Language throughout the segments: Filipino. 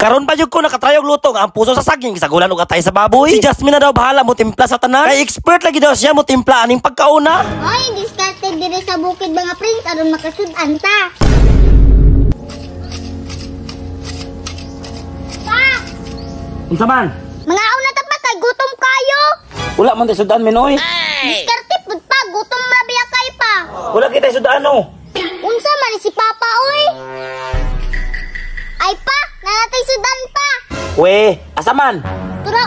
Karon pa jud ko nakatrayog luto nga ang puso sa saging gisagulan og atay sa baboy. Si Jasmine na daw bahala mo timpla sa tanan. Kay expert lagi daw siya mo timpla aning pagkauna. Oy, discarded dire sa bukid mga prince aron makasud-an ta. Pa! Unsa man? Mga una ta pa kay gutom kayo. Wala man tay sudan minoy. Discarded pud pa gutom ra biya kay pa. Wala kita sudan no. Unsa man si Papa oy? Ay pa, nanatay sudan pa. We, asa man? Tura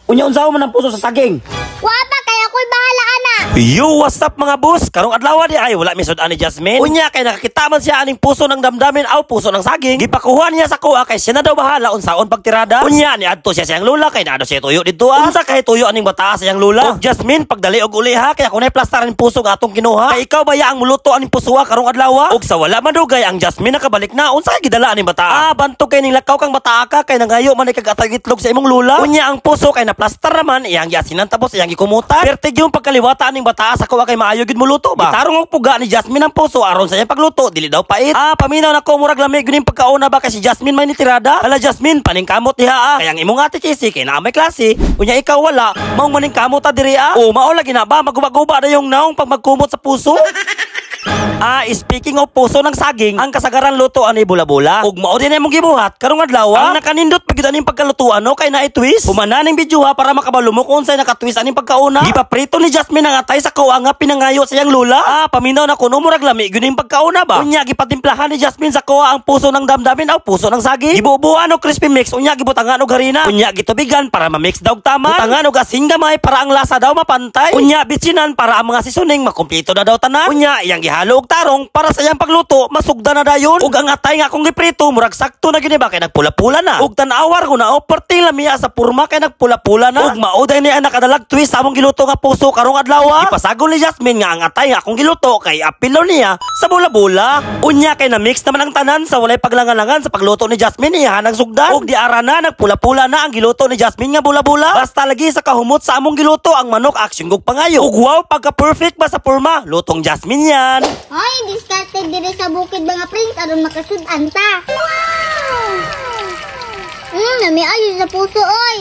Unya unsa man ang puso sa saging? Wapa kay ako'y bahala ana. Yo, what's up mga boss? Karong adlaw di ay wala mi sud-an ni Jasmine. Unya kay nakakita man siya aning puso ng damdamin aw puso ng saging. Gipakuha niya sa kuha kay siya na daw bahala unsaon pagtirada. Unya ni adto siya siyang lula kay naado siya tuyo didto. Unsa kay tuyo aning bata sa iyang lula? Og Jasmine pagdali og uli ha kay kunay plaster ang puso nga atong kinuha. Kay ikaw baya ang muluto aning pusuwa karong adlaw? Og sa wala madugay ang Jasmine nakabalik na unsa kay gidala aning bata? Bantog kay ning lakaw kang bata ka kay nangayo man kag atag itlog sa imong lula. Unya ang puso kay na plaster naman iyang yasinan tapos iyang gikumutan. Pertig yung pagkaliwata aning bata sa kuha kay maayo gid muluto ba? Tarong og puga ni Jasmine ang puso aron sa iyang pagluto dili daw pait. Paminaw na ko murag lamig gyud pagkauna ba kay si Jasmine may nitirada. Hala Jasmine paningkamot diha kay ang imong ate Chisi kay naa may klase. Unya ikaw wala mao maningkamot ta diri mao lagi na ba maguba-guba na yung naong pag magkumot sa puso. Speaking of puso ng saging, ang kasagaran luto ani bula-bula. Ug mao din imong gibuhat karong adlaw. Ang nakanindot pagid aning pagkalutuan no kay naay twist. Humana ning video para makabalo mo kung unsay nakatwist aning pagkauna. Gipaprito ni Jasmine ang atay sa kuha nga pinangayo sa iyang lula. Paminaw na kuno murag lami gyud ning pagkauna ba. Unya gipatimplahan ni Jasmine sa kuha ang puso ng damdamin aw puso ng saging. Gibubuan og crispy mix unya gibutangan og harina. Unya gitubigan para ma-mix daw tama. Butangan og asin gamay para ang lasa daw mapantay. Unya bitsinan para ang mga seasoning makumpleto na daw tanan. Unya iyang gihalo og tarong para sa iyang pagluto masugda na dayon. Ug ang atay nga akong giprito murag sakto na gini ba kay nagpula-pula na. Ug tan-awar ko na perting lamiya sa purma kay nagpula-pula na. Ug mao day ni anak kadalag twist sa among giluto nga puso karong adlaw. Ipasagol ni Jasmine nga ang atay nga akong giluto kay apilo niya sa bula-bula. Unya kay na mix naman ang tanan sa walay paglangan-langan sa pagluto ni Jasmine iya nagsugdan. Ug di ara na nagpula-pula na ang giluto ni Jasmine nga bula-bula. Basta lagi sa kahumot sa among giluto ang manok aksyon gug pangayo. Ug wow pagka-perfect ba sa purma lutong Jasmine yan. Hoy, discarded dire sa bukid mga prince aron makasud-an ta. Wow! Nami ayo sa puso oy.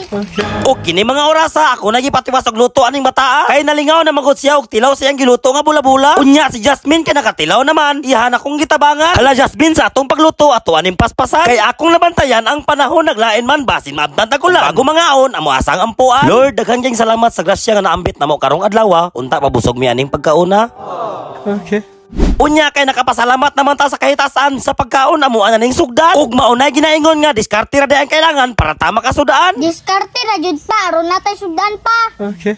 Og kini mga orasa ako nagipatiwas og luto aning bata kay nalingaw na magod siya og tilaw sa iyang giluto nga bula-bula. Unya si Jasmine kay nakatilaw naman iyan akong gitabangan. Hala Jasmine sa atong pagluto ato aning paspasan kay akong nabantayan ang panahon naglain man basin maabtan ta ko lang. Bago mangaon amo asang ampuan. Lord daghan kayong salamat sa grasya nga naambit namo karong adlaw. Unta mabusog mi aning pagkauna. Okay. Unya kay nakapasalamat naman ta sa kahitasan sa pagkaon amo ana ning sugdan. Ug maunay ginaingon nga diskarte ra ang kailangan para tama ka sudaan. Diskarte ra jud pa aron natay sugdan pa. Okay.